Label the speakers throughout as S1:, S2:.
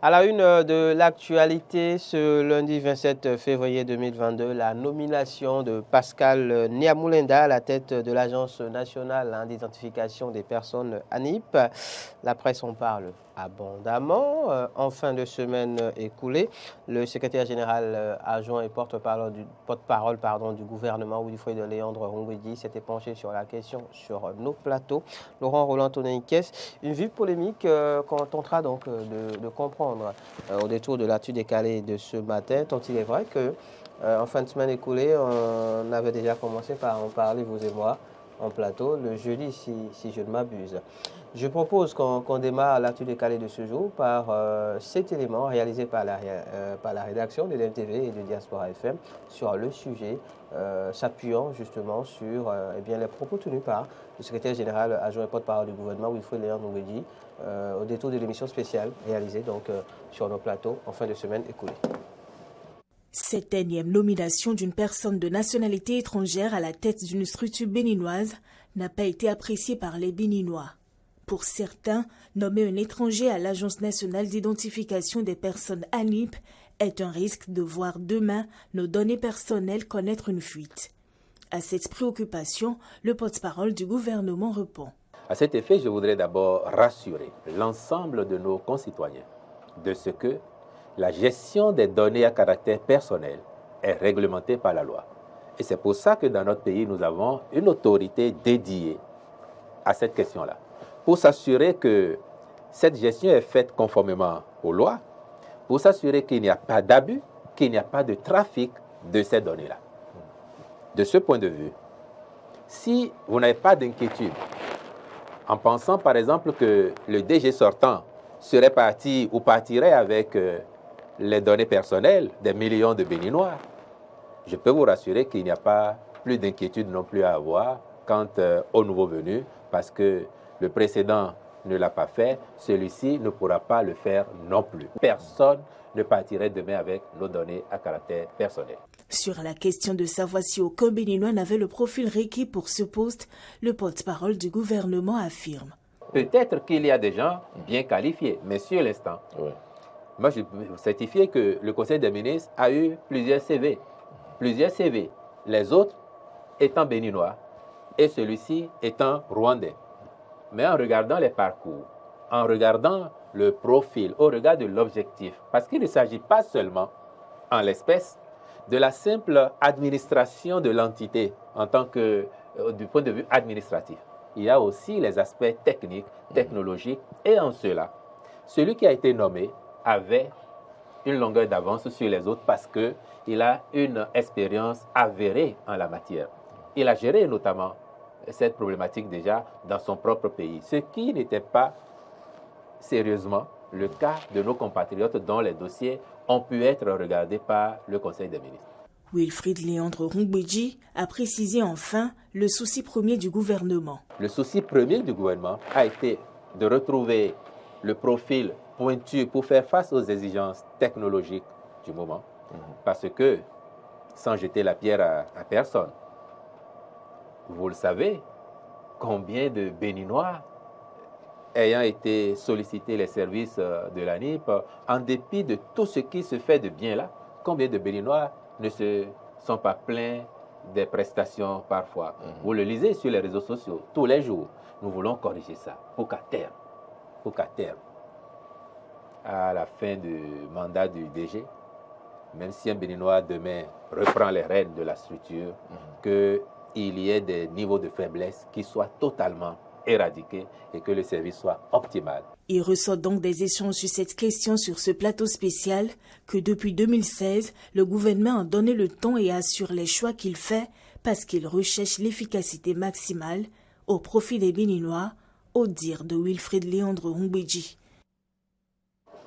S1: À la une de l'actualité, ce lundi 27 février 2022, la nomination de Pascal Niamoulinda à la tête de l'Agence nationale d'identification des personnes ANIP. La presse en parle abondamment. En fin de semaine écoulée, le secrétaire général adjoint et porte-parole du gouvernement, Wilfried Léandre Roumbédi, s'était penché sur la question sur nos plateaux. Laurent Roland-Tonneikes, une vive polémique qu'on tentera donc de comprendre au détour de l'actu décalée de ce matin, tant il est vrai que en fin de semaine écoulée, on avait déjà commencé par en parler, vous et moi, en plateau, le jeudi, si je ne m'abuse. Je propose qu'on démarre l'actu décalée de ce jour par cet élément réalisé par la rédaction de l'MTV et de Diaspora FM sur le sujet, s'appuyant justement sur les propos tenus par le secrétaire général adjoint et porte-parole du gouvernement, Wilfried Léandre Roumbédi, au détour de l'émission spéciale réalisée donc, sur nos plateaux en fin de semaine écoulée.
S2: Cette énième nomination d'une personne de nationalité étrangère à la tête d'une structure béninoise n'a pas été appréciée par les Béninois. Pour certains, nommer un étranger à l'Agence nationale d'identification des personnes ANIP est un risque de voir demain nos données personnelles connaître une fuite. À cette préoccupation, le porte-parole du gouvernement répond.
S3: À cet effet, je voudrais d'abord rassurer l'ensemble de nos concitoyens de ce que la gestion des données à caractère personnel est réglementée par la loi. Et c'est pour ça que dans notre pays, nous avons une autorité dédiée à cette question-là, pour s'assurer que cette gestion est faite conformément aux lois, pour s'assurer qu'il n'y a pas d'abus, qu'il n'y a pas de trafic de ces données-là. De ce point de vue, si vous n'avez pas d'inquiétude, en pensant par exemple que le DG sortant serait parti ou partirait avec les données personnelles des millions de Béninois, je peux vous rassurer qu'il n'y a pas plus d'inquiétude non plus à avoir quant au nouveau venu, parce que le précédent ne l'a pas fait, celui-ci ne pourra pas le faire non plus. Personne ne partirait demain avec nos données à caractère personnel.
S2: Sur la question de savoir si aucun Béninois n'avait le profil requis pour ce poste, le porte-parole du gouvernement affirme.
S3: Peut-être qu'il y a des gens bien qualifiés, mais sur l'instant, moi je peux vous certifier que le Conseil des ministres a eu plusieurs CV. Les autres étant béninois et celui-ci étant rwandais. Mais en regardant les parcours, en regardant le profil, au regard de l'objectif, parce qu'il ne s'agit pas seulement, en l'espèce, de la simple administration de l'entité en tant que, du point de vue administratif. Il y a aussi les aspects techniques, technologiques, et en cela, celui qui a été nommé avait une longueur d'avance sur les autres parce qu'il a une expérience avérée en la matière. Il a géré notamment cette problématique déjà dans son propre pays, ce qui n'était pas sérieusement le cas de nos compatriotes dont les dossiers ont pu être regardés par le Conseil des ministres.
S2: Wilfried Léandre Roumbédi a précisé enfin le souci premier du gouvernement.
S3: Le souci premier du gouvernement a été de retrouver le profil pointu pour faire face aux exigences technologiques du moment, parce que, sans jeter la pierre à personne, vous le savez, combien de Béninois ayant été sollicités les services de l'ANIP, en dépit de tout ce qui se fait de bien là, combien de Béninois ne se sont pas plaints des prestations parfois. Vous le lisez sur les réseaux sociaux tous les jours. Nous voulons corriger ça pour qu'à terme, à la fin du mandat du DG, même si un Béninois demain reprend les rênes de la structure, qu'il y ait des niveaux de faiblesse qui soient totalement éradiqués et que le service soit optimal.
S2: Il ressort donc des échanges sur cette question sur ce plateau spécial que depuis 2016, le gouvernement a donné le ton et assure les choix qu'il fait parce qu'il recherche l'efficacité maximale au profit des Béninois, au dire de Wilfried Léandre Roumbédi.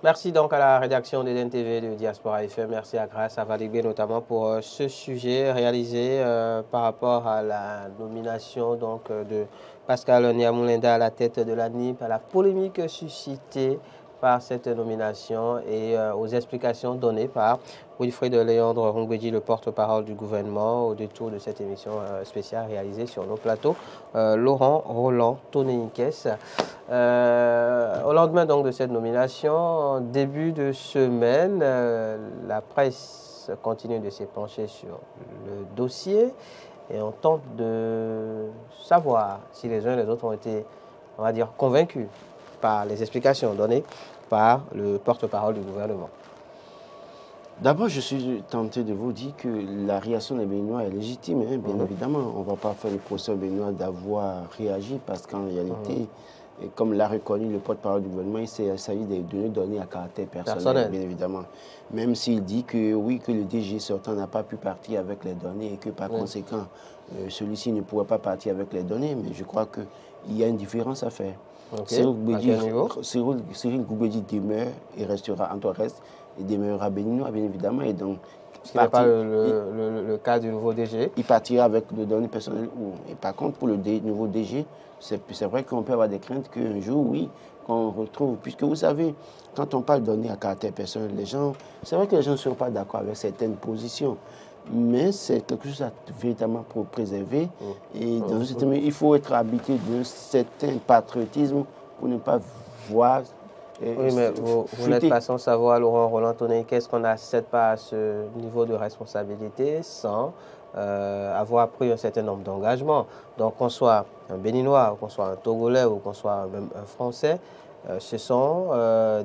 S1: Merci donc à la rédaction de l'NTV de Diaspora FM. Merci à Grace Avaligbe notamment pour ce sujet réalisé par rapport à la nomination donc, de Pascal Niamoulinda à la tête de l'ANIP, à la polémique suscitée par cette nomination et aux explications données par Wilfried Léandre Rungweji, le porte-parole du gouvernement, au détour de cette émission spéciale réalisée sur nos plateaux. Laurent Roland Toney-Nkes. Au lendemain donc de cette nomination, en début de semaine, la presse continue de s'épancher sur le dossier et on tente de savoir si les uns et les autres ont été, on va dire, convaincus par les explications données par le porte-parole du gouvernement.
S4: D'abord, je suis tenté de vous dire que la réaction des Béninois est légitime, hein, bien évidemment. On ne va pas faire le procès aux Béninois d'avoir réagi parce qu'en réalité, comme l'a reconnu le porte-parole du gouvernement, il s'agit de données à caractère personnel, bien évidemment. Même s'il dit que oui, que le DG sortant n'a pas pu partir avec les données et que par conséquent, celui-ci ne pourrait pas partir avec les données, mais je crois qu'il y a une différence à faire.
S1: Okay.
S4: Cyril Gougbedi demeure et restera, en tout reste, il demeurera béninois, bien évidemment. Et donc,
S1: ce qui n'est pas le cas du nouveau DG.
S4: Il partira avec des données personnelles. Et par contre, pour le nouveau DG, c'est vrai qu'on peut avoir des craintes qu'un jour, oui, qu'on retrouve. Puisque vous savez, quand on parle de données à caractère personnel, c'est vrai que les gens ne sont pas d'accord avec certaines positions. Mais c'est quelque chose à véritablement pour préserver. Et dans il faut être habité d'un certain patriotisme pour ne pas voir.
S1: Oui, mais vous n'êtes pas sans savoir, Laurent Roland Toney-Nkes, qu'on n'accède pas à ce niveau de responsabilité sans avoir pris un certain nombre d'engagements. Donc, qu'on soit un Béninois, qu'on soit un Togolais ou qu'on soit même un Français, ce sont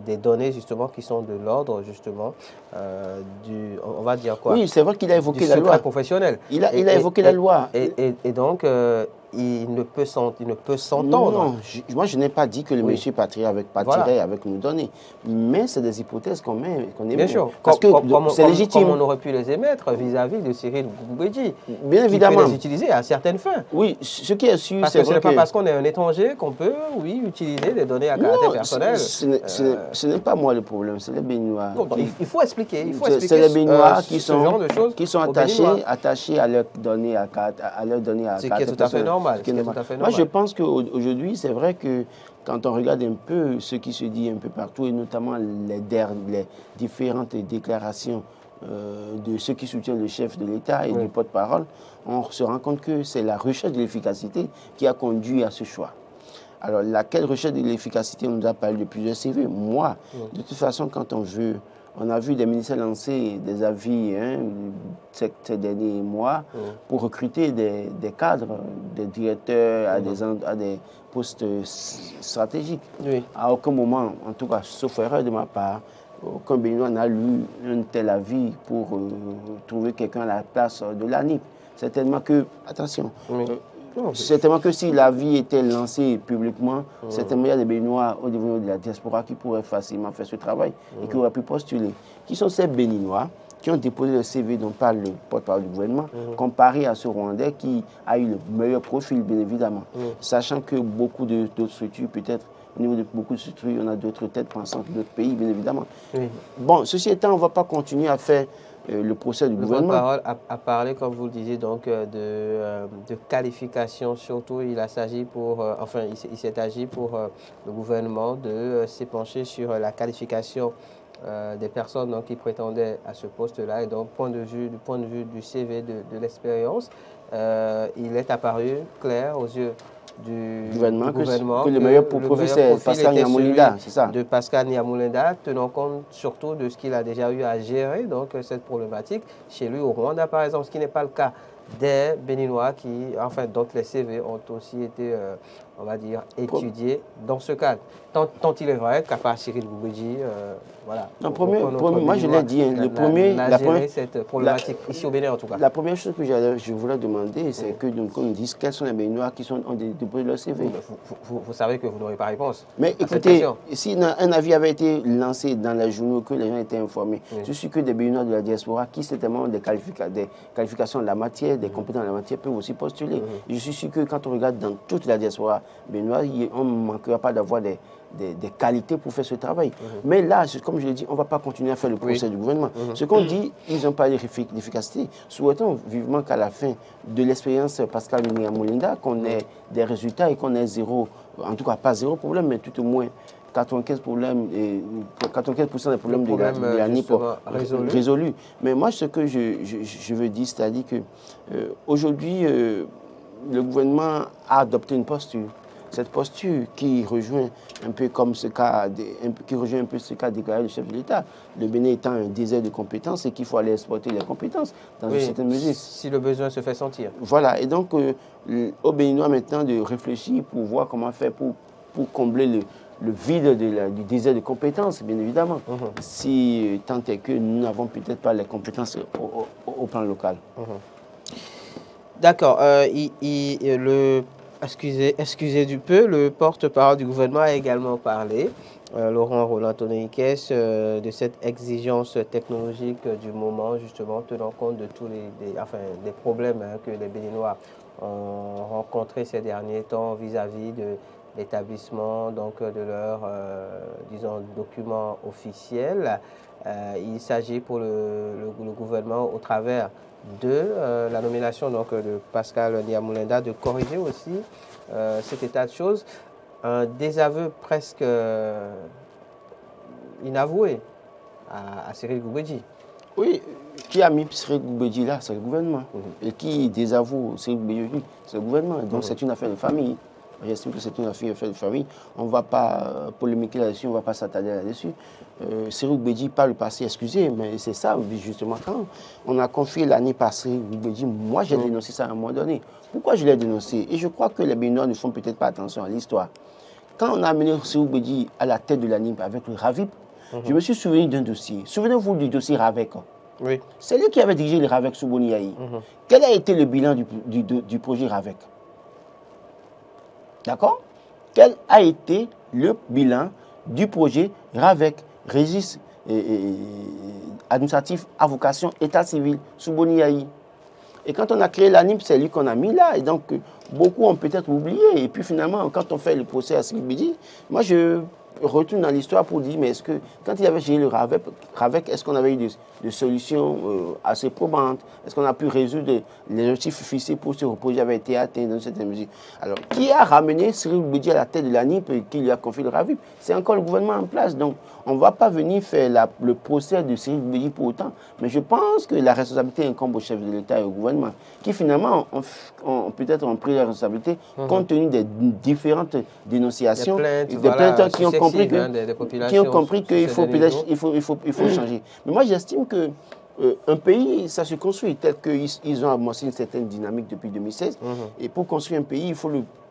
S1: des données justement qui sont de l'ordre justement on va dire quoi?
S4: Oui, c'est vrai qu'il a évoqué la loi
S1: professionnel.
S4: Il a évoqué la loi.
S1: Et donc il ne peut s'entendre.
S4: Non, moi je n'ai pas dit que le monsieur partirait avec nos données, mais c'est des hypothèses qu'on émet.
S1: Bien sûr,
S4: parce que c'est légitime.
S1: Comme on aurait pu les émettre vis-à-vis de Cyril Gougbedi.
S4: Bien évidemment.
S1: Qui peut les utiliser à certaines fins.
S4: Oui, ce qui est sûr,
S1: parce que ce n'est pas parce qu'on est un étranger qu'on peut, oui, utiliser des données à caractère personnel.
S4: Ce n'est pas moi le problème, c'est les Béninois.
S1: Il faut expliquer.
S4: C'est les Béninois qui sont attachés à leurs données à caractère personnel.
S1: Ce qui est tout à fait normal.
S4: Moi, je pense qu'aujourd'hui, c'est vrai que quand on regarde un peu ce qui se dit un peu partout, et notamment les différentes déclarations de ceux qui soutiennent le chef de l'État et du porte-parole, on se rend compte que c'est la recherche de l'efficacité qui a conduit à ce choix. Alors, laquelle recherche de l'efficacité, on nous a parlé de plusieurs CV. Moi, de toute façon, quand on a vu des ministères lancer des avis ces derniers mois pour recruter des cadres, des directeurs à des postes stratégiques. Oui. À aucun moment, en tout cas, sauf erreur de ma part, aucun Béninois n'a lu un tel avis pour trouver quelqu'un à la place de l'ANIP. Certainement que, attention, certainement que si l'avis était lancé publiquement, certainement il y a des Béninois au niveau de la diaspora qui pourraient facilement faire ce travail et qui auraient pu postuler. Qui sont ces Béninois qui ont déposé le CV dont parle le porte-parole du gouvernement, comparé à ce Rwandais qui a eu le meilleur profil, bien évidemment. Sachant que beaucoup d'autres structures, peut-être, au niveau de beaucoup de structures, on a d'autres têtes pensantes d'autres pays, bien évidemment. Bon, ceci étant, on ne va pas continuer à faire le procès du gouvernement.
S1: Le porte-parole a parlé, comme vous le disiez, donc, de qualification. Surtout, il s'est agi pour le gouvernement de s'épancher sur la qualification des personnes donc, qui prétendaient à ce poste-là. Et donc, du point de vue du CV, de l'expérience, il est apparu clair aux yeux du gouvernement
S4: que le meilleur profil c'est Pascal Nyamulenda, c'est ça?
S1: De Pascal Nyamulenda, tenant compte surtout de ce qu'il a déjà eu à gérer, donc cette problématique chez lui au Rwanda par exemple, ce qui n'est pas le cas des Béninois dont les CV ont aussi été, on va dire, étudiés dans ce cadre. Tant il est vrai qu'à part Cyril Gougbedi, voilà.
S4: Moi je l'ai dit,
S1: cette problématique ici au Bénin en tout cas.
S4: La première chose que je voulais demander, c'est qu'on nous dise quels sont les Béninois qui ont déposé leur CV.
S1: Vous savez que vous n'aurez pas réponse.
S4: Mais écoutez, si un avis avait été lancé dans les journaux, que les gens étaient informés, je suis que des Béninois de la diaspora qui, certainement, des qualifications de la matière, des compétences de la matière, peuvent aussi postuler. Je suis sûr que quand on regarde dans toute la diaspora béninoise, on ne manquera pas d'avoir des qualités pour faire ce travail. Mais là, comme je l'ai dit, on ne va pas continuer à faire le procès du gouvernement. Ce qu'on dit, ils n'ont pas d'efficacité. Souhaitons vivement qu'à la fin de l'expérience Pascal Nyamulenda, qu'on ait des résultats et qu'on ait zéro, en tout cas pas zéro problème, mais tout au moins 95% des problèmes de la NIP résolus. Mais moi, ce que je veux dire, c'est-à-dire que aujourd'hui, le gouvernement a adopté une posture. Cette posture qui rejoint un peu comme ce cas, déclaré du chef de l'État. Le Bénin étant un désert de compétences et qu'il faut aller exporter les compétences dans une certaine mesure.
S1: Si le besoin se fait sentir.
S4: Voilà, et donc au Béninois maintenant de réfléchir pour voir comment faire pour combler le vide du désert de compétences, bien évidemment. Si tant est que nous n'avons peut-être pas les compétences au plan local.
S1: D'accord. Excusez du peu, le porte-parole du gouvernement a également parlé, Laurent Roland Tononiquès, de cette exigence technologique du moment, justement, tenant compte de tous des problèmes que les Béninois ont rencontrés ces derniers temps vis-à-vis de l'établissement de leurs, documents officiels. Il s'agit pour le gouvernement, au travers de la nomination de Pascal Nyamulenda, de corriger aussi cet état de choses. Un désaveu presque inavoué à Cyril Goumbedji.
S4: Oui, qui a mis Cyril Goumbedji là, c'est le gouvernement. Et qui désavoue Cyril Goumbedji, c'est le gouvernement. Donc c'est une affaire de famille. J'estime que c'est une affaire de famille. On ne va pas polémiquer là-dessus, on ne va pas s'attarder là-dessus. Cyril Goumbedji, par le passé, excusez, mais c'est ça, justement, quand on a confié l'année passée, Goumbedji, moi j'ai dénoncé ça à un moment donné. Pourquoi je l'ai dénoncé? Et je crois que les Béninois ne font peut-être pas attention à l'histoire. Quand on a amené Cyril Goumbedji à la tête de l'ANIP avec le RAVIP, je me suis souvenu d'un dossier. Souvenez-vous du dossier RAVEC.
S1: Oui.
S4: C'est lui qui avait dirigé le RAVEC sous Boniaï. Quel a été le bilan du projet RAVEC? D'accord? Quel a été le bilan du projet RAVEC, registre administratif à vocation état civil sous Boniaï? Et quand on a créé l'ANIP, c'est lui qu'on a mis là. Et donc, beaucoup ont peut-être oublié. Et puis finalement, quand on fait le procès à Cyril Goumbedji, moi je retourne dans l'histoire pour dire, mais est-ce que, quand il avait géré le RAVEC, est-ce qu'on avait eu des solutions assez probantes? Est-ce qu'on a pu résoudre les objectifs fixés pour ce projet avait été atteint dans cette mesure? Alors, qui a ramené Cyril Goumbedji à la tête de l'ANIP et qui lui a confié le RAVIP? C'est encore le gouvernement en place. Donc, on ne va pas venir faire le procès de Cyril Goumbedji pour autant. Mais je pense que la responsabilité incombe au chef de l'État et au gouvernement, qui finalement peut-être ont pris la responsabilité compte tenu des différentes dénonciations, des plaintes qui ont compris qu'il faut changer. Mais moi, j'estime que un pays, ça se construit tel qu'ils ont amorcé une certaine dynamique depuis 2016. Et pour construire un pays,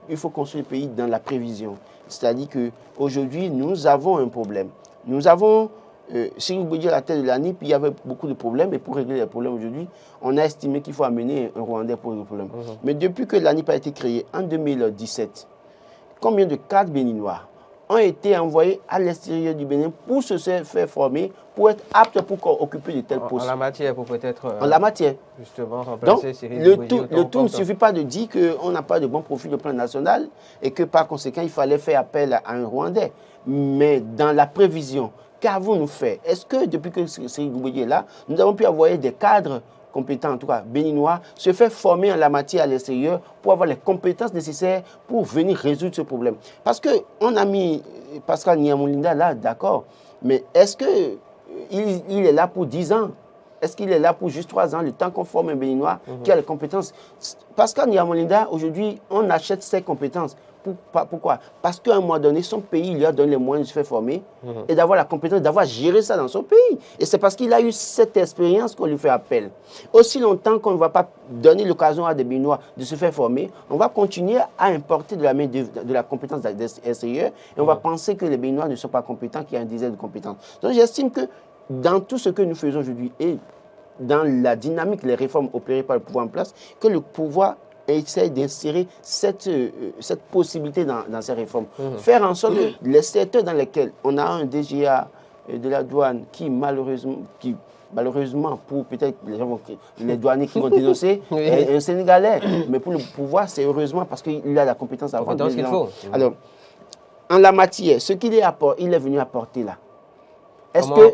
S4: il faut construire un pays dans la prévision. C'est-à-dire qu'aujourd'hui, nous avons un problème. Nous avons, si vous voulez à la tête de l'ANIP, il y avait beaucoup de problèmes. Et pour régler les problèmes aujourd'hui, on a estimé qu'il faut amener un Rwandais pour régler les problèmes. Mais depuis que l'ANIP a été créée en 2017, combien de cadres béninois ont été envoyés à l'extérieur du Bénin pour se faire former, pour être aptes pour occuper de tels postes?
S1: En la matière, pour peut-être
S4: en la matière.
S1: Justement remplacer
S4: Donc,
S1: Cyril
S4: Goumbedji. Le tout ne suffit pas de dire qu'on n'a pas de bon profil au plan national et que par conséquent, il fallait faire appel à un Rwandais. Mais dans la prévision, qu'avons-nous fait? Est-ce que depuis que Cyril Goumbedji est là, nous avons pu envoyer des cadres compétents, en tout cas béninois, se faire former en la matière à l'extérieur pour avoir les compétences nécessaires pour venir résoudre ce problème? Parce qu'on a mis Pascal Nyamulenda là, d'accord, mais est-ce qu'il est là pour 10 ans? Est-ce qu'il est là pour juste 3 ans, le temps qu'on forme un béninois qui a les compétences? Pascal Nyamulenda, aujourd'hui, on achète ses compétences. Pourquoi? Parce qu'à un moment donné, son pays lui a donné les moyens de se faire former et d'avoir la compétence, d'avoir géré ça dans son pays. Et c'est parce qu'il a eu cette expérience qu'on lui fait appel. Aussi longtemps qu'on ne va pas donner l'occasion à des Béninois de se faire former, on va continuer à importer de la compétence extérieure et on va penser que les Béninois ne sont pas compétents, qu'il y a un dizaine de compétences. Donc j'estime que dans tout ce que nous faisons aujourd'hui et dans la dynamique, les réformes opérées par le pouvoir en place, que le pouvoir essaie d'insérer cette possibilité dans ces réformes. Faire en sorte que les secteurs dans lesquels on a un DGA de la douane qui malheureusement pour peut-être les douaniers qui vont dénoncer, un Sénégalais, mais pour le pouvoir, c'est heureusement parce qu'il a la compétence à avoir.
S1: Ce qu'il faut.
S4: Alors, en la matière, ce qu'il est venu apporter là,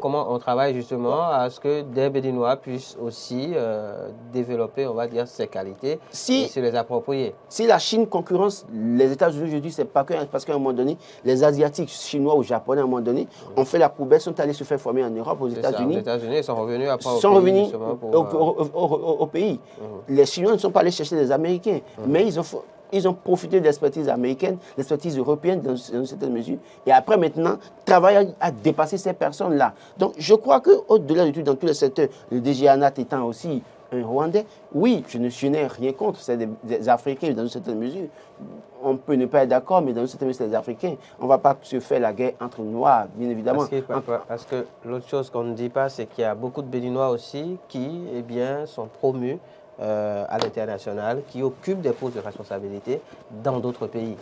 S1: Comment on travaille justement à ce que des Béninois puissent aussi développer, on va dire, ces qualités et se les approprier?
S4: Si la Chine concurrence les États-Unis aujourd'hui, c'est pas que parce qu'à un moment donné, les Asiatiques, Chinois ou Japonais, à un moment donné, ont fait la poubelle, sont allés se faire former en Europe, aux États-Unis.
S1: Les États-Unis sont revenus après
S4: au pays. Les Chinois ne sont pas allés chercher les Américains, mais ils ont profité de l'expertise américaine, l'expertise européenne dans une certaine mesure, et après maintenant, travaillent à dépasser ces personnes-là. Donc je crois qu'au-delà de tout, dans tous les secteurs, le DG ANAT étant aussi un Rwandais, oui, je n'ai rien contre, c'est des Africains dans une certaine mesure. On peut ne pas être d'accord, mais dans une certaine mesure, c'est des Africains. On ne va pas se faire la guerre entre Noirs, bien évidemment.
S1: Parce que l'autre chose qu'on ne dit pas, c'est qu'il y a beaucoup de Béninois aussi qui sont promus à l'international, qui occupent des postes de responsabilité dans d'autres pays.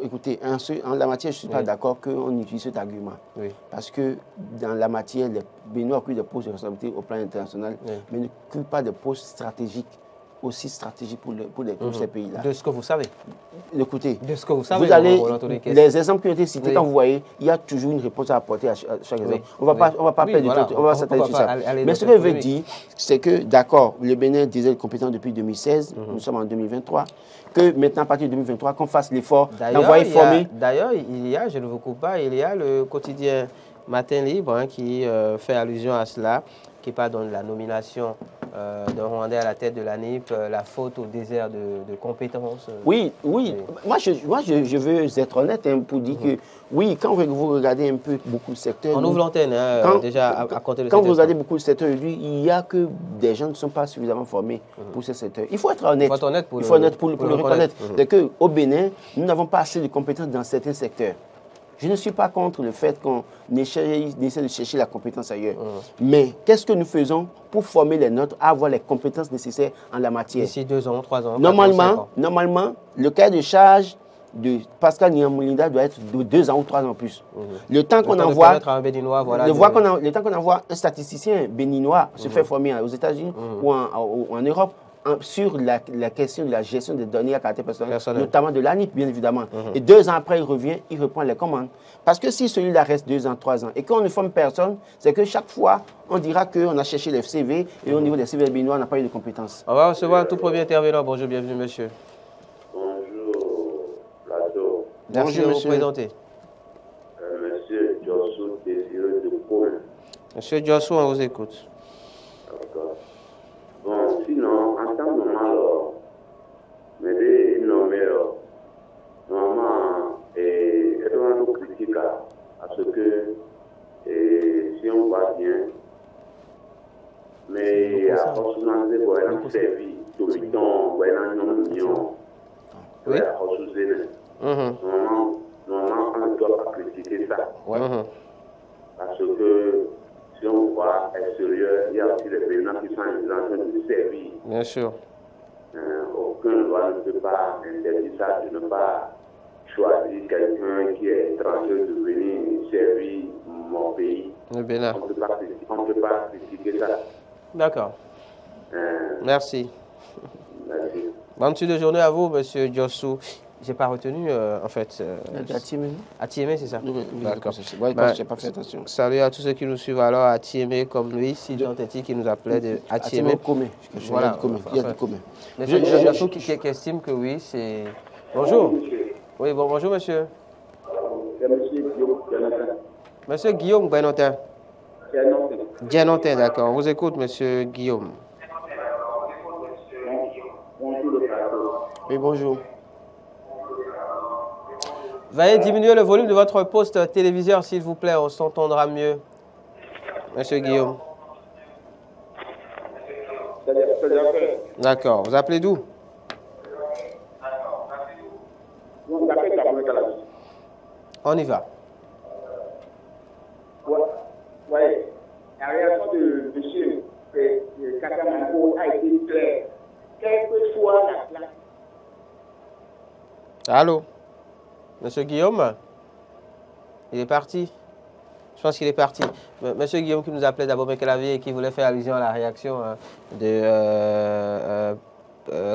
S4: Écoutez, en la matière, je ne suis pas d'accord qu'on utilise cet argument. Oui. Parce que dans la matière, les Béninois occupent des postes de responsabilité au plan international, mais n'occupent pas de postes stratégiques, aussi stratégiques pour tous ces pays-là.
S1: De ce que vous savez.
S4: Écoutez,
S1: de ce que vous savez,
S4: les exemples qui ont été cités, quand vous voyez, il y a toujours une réponse à apporter à chaque exemple. On ne va pas perdre du temps, on va s'attarder sur ça. Mais ce que je veux dire, c'est que, d'accord, le Bénin disait compétent depuis 2016, nous sommes en 2023, que maintenant, à partir de 2023, qu'on fasse l'effort d'envoyer former.
S1: D'ailleurs, je ne vous coupe pas, il y a le quotidien Matin Libre qui fait allusion à cela, qui parle de la nomination d'un Rwandais à la tête de l'ANIP, la faute au désert de compétences.
S4: Oui. Moi, je veux être honnête pour dire que, oui, quand vous regardez un peu beaucoup de secteurs...
S1: On ouvre l'antenne, déjà, à compter de
S4: Quand vous regardez beaucoup de secteurs aujourd'hui, il n'y a que des gens qui ne sont pas suffisamment formés pour ces secteurs. Il faut être honnête. Il faut être honnête pour le reconnaître. C'est qu'au Bénin, nous n'avons pas assez de compétences dans certains secteurs. Je ne suis pas contre le fait qu'on essaie de chercher la compétence ailleurs. Mais qu'est-ce que nous faisons pour former les nôtres à avoir les compétences nécessaires en la matière?
S1: D'ici 2 ans, 3 ans,
S4: Normalement, le cahier de charge de Pascal Niamoulinda doit être de 2 ans ou 3 ans plus. Le temps qu'on envoie un statisticien béninois se faire former aux États-Unis ou en Europe, sur la question de la gestion des données à caractère personnel, notamment de l'ANIP, bien évidemment. Et 2 ans après, il revient, il reprend les commandes. Parce que si celui-là reste 2 ans, 3 ans, et qu'on ne forme personne, c'est que chaque fois, on dira qu'on a cherché les CV, et au niveau des CV béninois, on n'a pas eu de compétences.
S1: On va recevoir un tout premier intervenant. Bonjour, bienvenue, monsieur.
S5: Bonjour, plateau.
S1: Merci de vous présenter.
S5: Monsieur Djossou, désireux de Pôle.
S1: Monsieur Djossou, on vous écoute.
S5: D'accord. Bon, sinon, en tant que normal, mais des nommés, normalement, et on nous critique à ce que, si on va bien, mais à Ossunanze, on a servi, tout le temps, on a une union, on a ressourcé. Normalement, on ne doit pas critiquer ça. Parce que, si on voit extérieur, il y a aussi les présidents qui sont en train de servir.
S1: Bien sûr.
S5: Aucun loi ne peut pas interdire ça, de ne pas choisir quelqu'un qui est étranger de venir servir mon pays.
S1: Le Bénin.
S5: On ne peut pas critiquer ça.
S1: D'accord. Merci.
S5: Merci.
S1: Bonne suite de journée à vous, monsieur Djossou. Je n'ai pas retenu, en fait. À Tiémé, c'est ça?
S4: D'accord. Je n'ai pas fait attention.
S1: Salut à tous ceux qui nous suivent alors à Tiémé, comme lui, Sidjan Teti qui nous appelait de à Tiémé.
S4: Voilà. Il y a du commun.
S1: Monsieur Djossou qui estime que oui, c'est... Bonjour. Oui, bonjour, monsieur. Monsieur Guillaume Guénotin. Guénotin, d'accord. On vous écoute, monsieur Guillaume.
S4: Oui, bonjour.
S1: Veuillez diminuer le volume de votre poste téléviseur, s'il vous plaît, on s'entendra mieux. Monsieur Guillaume. D'accord. Vous appelez d'où? On y va.
S6: Oui. La réaction de M. Katamanko a été claire. Quelquefois, la classe.
S1: Allô? Monsieur Guillaume? Il est parti? Je pense qu'il est parti. Monsieur Guillaume qui nous appelait d'abord Mekelavi et qui voulait faire allusion à la réaction de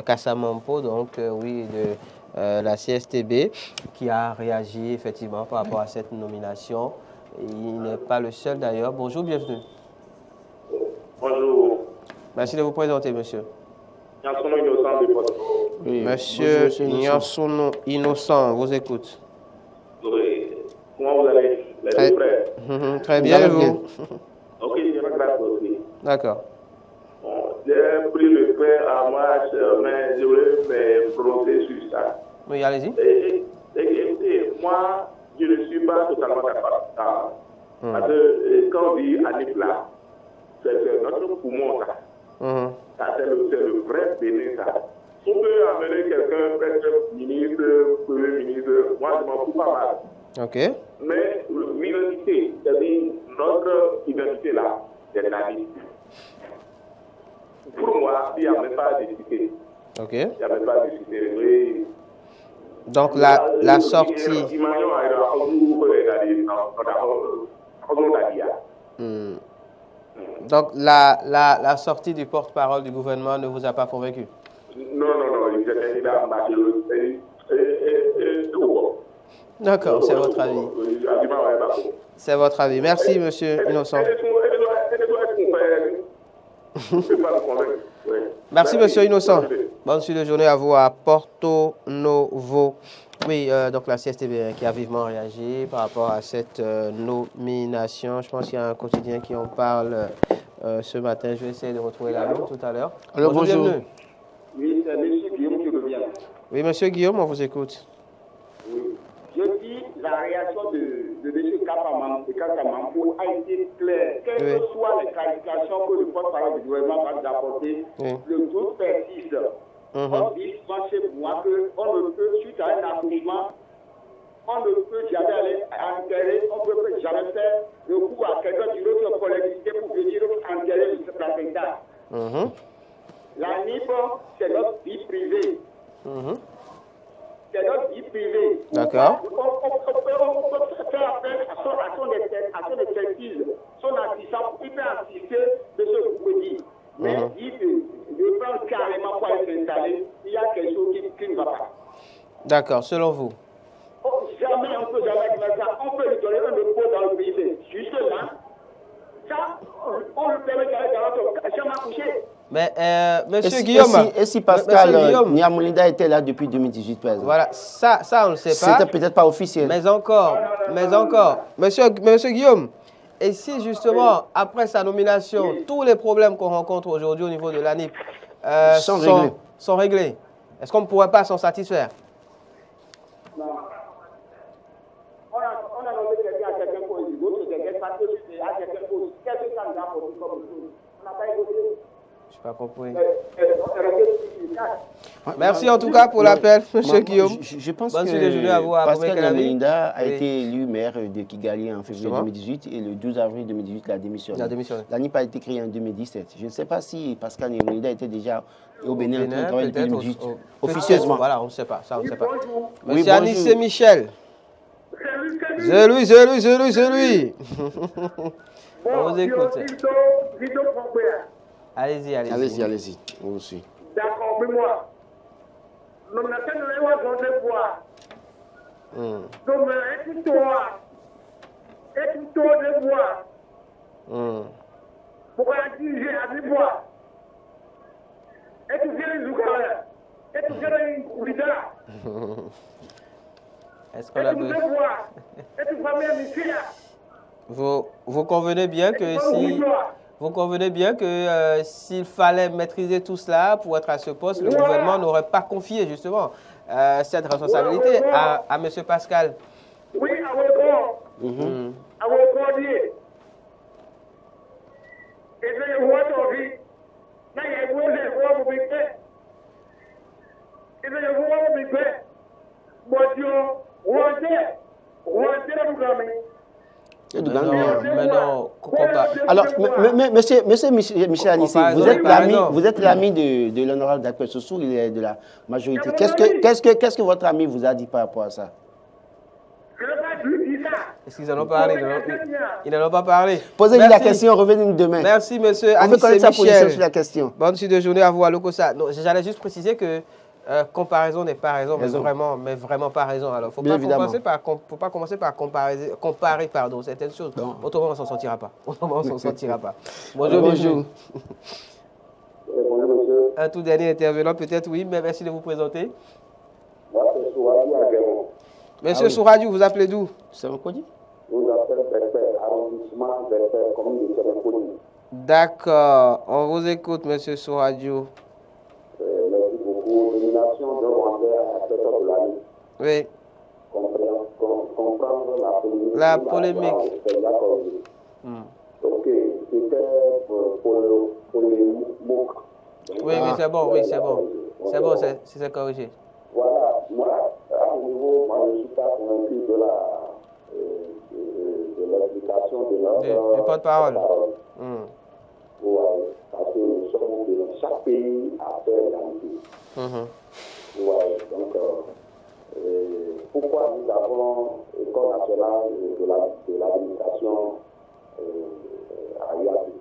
S1: Kassamampo, donc oui, de la CSTB, qui a réagi effectivement par rapport à cette nomination Il n'est pas le seul d'ailleurs. Bonjour, bienvenue.
S5: Bonjour.
S1: Merci de vous présenter, monsieur.
S5: Nyansono Innocent de Porto.
S1: Oui, monsieur Nyansono Innocent, vous écoute.
S5: Oui. Comment vous allez, les deux frères?
S1: Très bien, et vous?
S5: Ok, je me grâce aussi.
S1: D'accord.
S5: Bon, j'ai pris le frère à marche, mais je voulais me prononcer sur ça.
S1: Oui, allez-y.
S5: Écoutez, moi, je ne suis pas totalement d'accord. Parce que quand on dit ANIP là, c'est notre poumon, ça. Ça, c'est le vrai bénin, ça. Si on peut amener quelqu'un, peut-être ministre, premier ministre, moi, je m'en fous pas mal.
S1: Ok.
S5: Mais l'identité, c'est-à-dire notre identité là, c'est l'ANIP. Pour moi, il n'y a même pas de cité.
S1: Ok.
S5: Il n'y a même pas de cité. Oui.
S1: Donc la sortie. Donc la sortie du porte-parole du gouvernement ne vous a pas convaincu?
S5: Non.
S1: D'accord, c'est votre avis. C'est votre avis. Merci, monsieur Innocent. Merci, monsieur Innocent. Bonne suite de journée à vous à Porto Novo. Oui, donc la CSTB qui a vivement réagi par rapport à cette nomination. Je pense qu'il y a un quotidien qui en parle ce matin. Je vais essayer de retrouver la note tout à l'heure.
S4: Alors, bonjour.
S1: Bienvenue.
S6: Oui, c'est M. Guillaume qui revient.
S1: Oui, monsieur Guillaume, on vous écoute.
S6: Oui. Je dis la réaction de M. Kapamampo a été claire. Quelles que soient les qualifications que le porte-parole du gouvernement va nous apporter, le doute persiste. On dit souvent chez moi qu'on ne peut, suite à un accouchement, on ne peut jamais aller enterrer, on ne peut jamais faire recours à quelqu'un d'une autre collectivité pour venir enterrer le placenta. La NIP, c'est notre vie privée. C'est notre vie privée.
S1: D'accord.
S6: On peut faire appel à son expertise, son assistant, il peut assister de ce que vous dites. Mais il prend carrément pour être installé, il y a quelque chose qui ne va pas.
S1: D'accord, selon vous.
S6: Jamais, on ne peut jamais faire ça. On peut lui donner un repos dans le pays, mais juste là, ça, on lui permet d'aller dans notre chambre à coucher.
S1: Mais, monsieur Guillaume.
S4: Et si Pascal Niamoulinda était là depuis 2018, par exemple? Voilà,
S1: ça on ne sait pas.
S4: C'était peut-être pas officiel.
S1: Mais encore. Monsieur Guillaume, et si justement, après sa nomination, tous les problèmes qu'on rencontre aujourd'hui au niveau de l'ANIP sont réglés, est-ce qu'on ne pourrait pas s'en satisfaire?
S6: Non. On a nommé quelqu'un à quelqu'un pour une autre, quelqu'un parce que c'est à quelqu'un pour qu'est-ce que ça nous a apporté comme chose? On n'a pas évolué.
S1: Je n'ai pas compris. Merci en tout cas pour l'appel, M. Guillaume.
S4: Je pense que Pascal Niamoulinda a été élu maire de Kigali en février 2018 et le 12 avril 2018, il a démissionné. L'ANIP a été créée en 2017. Je ne sais pas si Pascal Niamoulinda était déjà au Bénin en train de travailler depuis 2018. Officieusement.
S1: Voilà, on ne sait pas. Ça, on ne sait pas. Monsieur Anissé Michel. C'est lui. On vous écoute.
S4: Allez-y. On vous suit.
S6: D'accord, mais moi, nomination de l'État dans le pouvoir. Donc, est-ce tout de pouvoir? Pourquoi diriger à des pouvoirs? Est-ce que vous les Ougandais? Est-ce que vous les Ougandais?
S1: Est-ce qu'on a besoin?
S6: Est-ce que vous avez un ministère?
S1: Vous convenez bien que si... Vous convenez bien que s'il fallait maîtriser tout cela pour être à ce poste, le gouvernement n'aurait pas confié justement cette responsabilité à M. Pascal.
S6: Oui, à votre corps. Et je vois ton vie. Là, il y a un gros Et je vois mon bébé. Moi,
S1: Mais non,
S4: alors, monsieur Michel Anissé, vous êtes l'ami de l'honorable Dakwel Sossou, il est de la majorité. Qu'est-ce que votre ami vous a dit par rapport à ça?
S1: Est-ce qu'ils n'en ont parlé? Ils n'en ont pas parlé.
S4: Posez-lui la question, revenez-nous demain.
S1: Merci, monsieur
S4: Anissé Michel. Sur la question.
S1: Bonne suite de journée à vous à Lokossa. J'allais juste préciser que Comparaison n'est pas raison, mais vraiment pas raison. Alors, faut pas commencer par comparer certaines choses. Non. Autrement, on s'en sortira pas. Bonjour.
S6: Bonjour, monsieur.
S1: Un tout dernier intervenant, peut-être, oui, mais merci de vous présenter.
S6: Moi, c'est Souradiou Aguerron.
S1: Monsieur Souradiou, vous appelez d'où?
S4: C'est un quoi dit?
S6: Nous appelons Berpère, arrondissement Berpère, commune de Sénéconie.
S1: D'accord, on vous écoute, monsieur Souradiou.
S6: Merci beaucoup. Nomination de Rwandais à la tête de l'année.
S1: Oui.
S6: Comprendre
S1: la polémique.
S6: Ok, c'était pour les mots.
S1: Oui, c'est bon, C'est bon, c'est corrigé.
S6: Voilà, moi, à ce niveau, je ne suis pas convaincu de l'application de notre...
S1: Du porte-parole.
S6: Ouais, parce que nous sommes de chaque pays à faire l'égalité. Ouais, donc, pourquoi nous avons l'École nationale de l'administration à Yaoundé?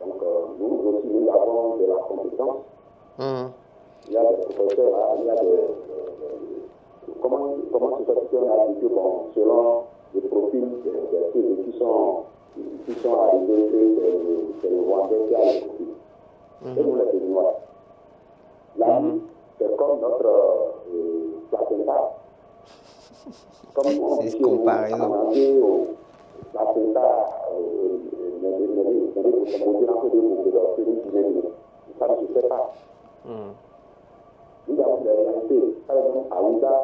S6: Donc, nous aussi, nous avons de la compétence. Il y a des professeurs, il y a des... Comment se fait qu'on a dit que, bon, selon le profil des ceux qui sont arrivés, c'est le Rwandais qui a le profil. Et nous, les Béninois. Là, c'est comme notre placenta. Comme on dit au placenta, ça ne se fait pas. Nous avons des réalités. Par exemple, à Ouda,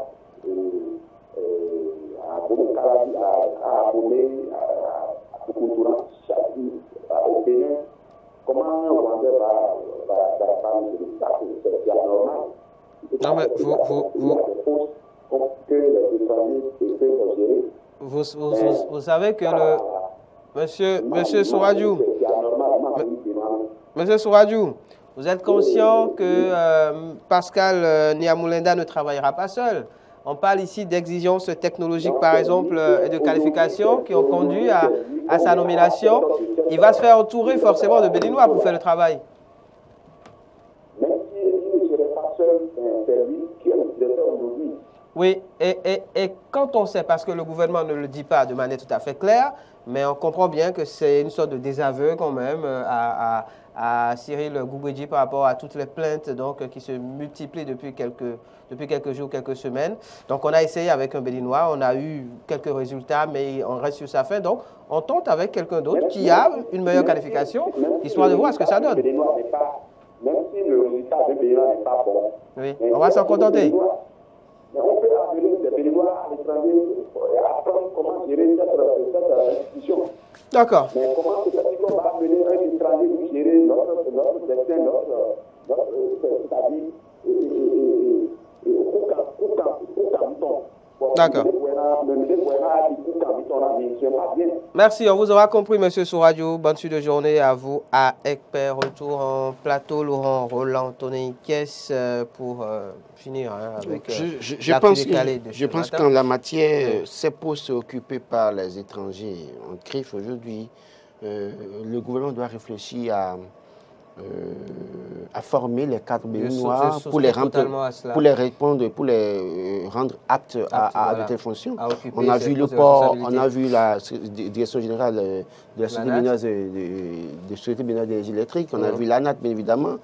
S6: à Boumekarabi, à Abomé, à Koukoutouran, au Bénin, comment un Rwandais va nous ça, c'est anormal.
S1: Non, mais
S6: que les étrangers peuvent gérer.
S1: Vous savez que Monsieur Souradiou, Monsieur Souradiou, vous êtes conscient que Pascal Nyamulenda ne travaillera pas seul. On parle ici d'exigences technologiques, par exemple, et de qualifications qui ont conduit à sa nomination. Il va se faire entourer forcément de Béninois pour faire le travail.
S6: Même s'il ne serait pas seul, c'est lui qui est le directeur aujourd'hui.
S1: Oui, et quand on sait, parce que le gouvernement ne le dit pas de manière tout à fait claire, mais on comprend bien que c'est une sorte de désaveu quand même à Cyril Gouguedji par rapport à toutes les plaintes donc, qui se multiplient depuis quelques jours, quelques semaines. Donc on a essayé avec un Béninois, on a eu quelques résultats, mais on reste sur sa fin. Donc on tente avec quelqu'un d'autre qui a une meilleure qualification, histoire de voir ce que ça donne.
S6: Même si le résultat de Béninois n'est pas bon.
S1: Oui, on va s'en contenter.
S6: Mais on peut amener des Béninois à l'étranger et apprendre comment gérer cette institution.
S1: D'accord.
S6: Mais comment qu'on va amener un étranger pour gérer notre destin, c'est-à-dire
S1: D'accord. Merci, on vous aura compris, Monsieur Souradiou. Bonne suite de journée à vous à Ekper. Retour en plateau, Laurent Roland, Tony Kess pour finir avec
S4: je pense qu'en la matière, ces postes occupés par les étrangers en CRIF aujourd'hui, le gouvernement doit réfléchir à former les cadres béninois pour les rendre aptes à de telles fonctions. On a vu le port, on a vu la direction générale de la Société béninoise de l'énergie électrique, on a vu l'ANAT bien évidemment.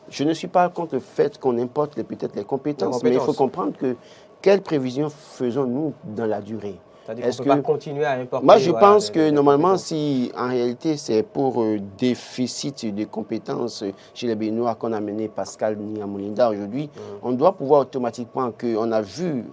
S4: Je ne suis pas contre le fait qu'on importe peut-être les compétences, mais il faut comprendre que quelles prévisions faisons-nous dans la durée?
S1: Est-ce qu'on peut pas continuer à importer?
S4: Moi, je pense que normalement, si en réalité c'est pour déficit de compétences chez les Béninois qu'on a mené Pascal Nyamulenda aujourd'hui, on doit pouvoir automatiquement, qu'on a vu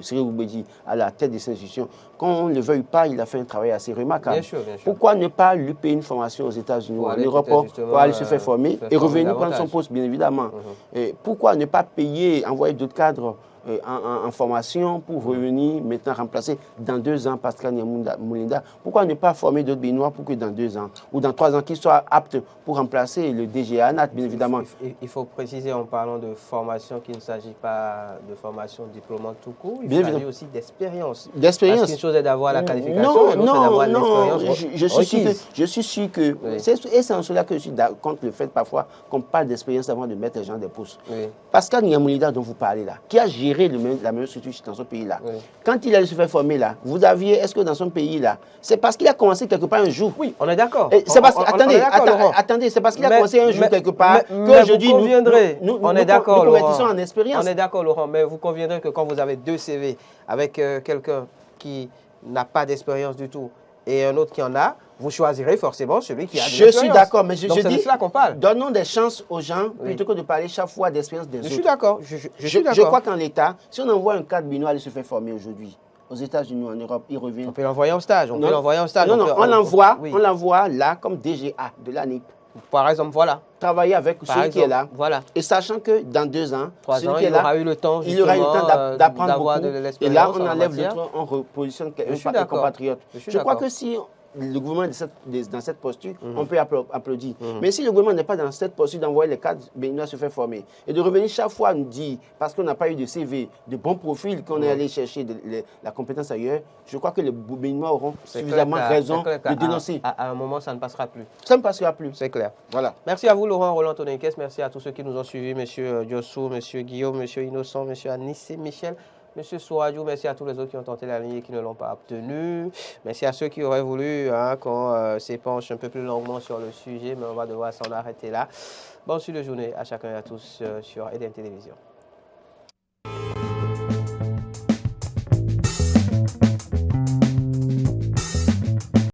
S4: Cyril Gouguedji à la tête de ces institutions, qu'on ne le veuille pas, il a fait un travail assez remarquable.
S1: Bien sûr.
S4: Pourquoi ne pas lui payer une formation aux États-Unis, en Europe, pour aller se faire former et revenir prendre son poste, bien évidemment. Et pourquoi ne pas payer, envoyer d'autres cadres en formation pour revenir maintenant remplacer dans 2 ans Pascal Nyamulenda. Pourquoi ne pas former d'autres Béninois pour que dans 2 ans ou dans 3 ans qu'ils soient aptes pour remplacer le DG ANAT, bien évidemment.
S1: Il faut préciser en parlant de formation qu'il ne s'agit pas de formation diplômante tout court, il
S4: bien
S1: s'agit aussi d'expérience.
S4: D'expérience.
S1: Parce qu'une chose est d'avoir la qualification, et l'autre est d'avoir l'expérience.
S4: Je suis sûr que c'est en cela que je suis contre le fait parfois qu'on parle d'expérience avant de mettre les gens des postes. Oui. Pascal Nyamulenda dont vous parlez là, qui a géré la même structure dans son pays là, quand il allait se faire former là, vous aviez, est-ce que dans son pays là, c'est parce qu'il a commencé quelque part un jour.
S1: Oui, on est d'accord.
S4: Attendez, c'est parce qu'il a commencé un jour quelque part qu'aujourd'hui nous compétissons en expérience.
S1: On est d'accord, Laurent, mais vous conviendrez que quand vous avez 2 CV avec quelqu'un qui n'a pas d'expérience du tout et un autre qui en a, vous choisirez forcément celui qui a de l'expérience.
S4: Je suis d'accord, mais je dis,
S1: c'est de cela qu'on parle.
S4: Donnons des chances aux gens plutôt que de parler chaque fois d'expérience des autres.
S1: Je suis d'accord.
S4: Je crois qu'en l'État, si on envoie un cadre béninois aller se faire former aujourd'hui, aux États-Unis ou en Europe, il revient.
S1: On peut l'envoyer en stage.
S4: Non, on l'envoie là comme DGA de l'ANIP.
S1: Par exemple, voilà.
S4: Travailler avec celui qui est là.
S1: Voilà.
S4: Et sachant que dans 2 ans,
S1: 3 ans, il aura eu le temps
S4: d'apprendre beaucoup.
S1: Et
S4: là, on enlève l'autre, on repositionne un compatriote. Je crois que si le gouvernement est dans cette posture, on peut applaudir. Mais si le gouvernement n'est pas dans cette posture d'envoyer les cadres béninois se faire former et de revenir chaque fois nous dire, parce qu'on n'a pas eu de CV, de bons profils, qu'on est allé chercher la compétence ailleurs, je crois que les béninois auront suffisamment raison de dénoncer.
S1: À un moment, ça ne passera plus.
S4: Ça ne passera plus.
S1: C'est clair.
S4: Voilà.
S1: Merci à vous, Laurent Roland Toninquès. Merci à tous ceux qui nous ont suivis, M. Diossou, M. Guillaume, M. Innocent, M. Anissé, Michel. Monsieur Souadjou, merci à tous les autres qui ont tenté la ligne et qui ne l'ont pas obtenue. Merci à ceux qui auraient voulu qu'on s'épanche un peu plus longuement sur le sujet, mais on va devoir s'en arrêter là. Bonne suite de journée à chacun et à tous sur EDN Télévision.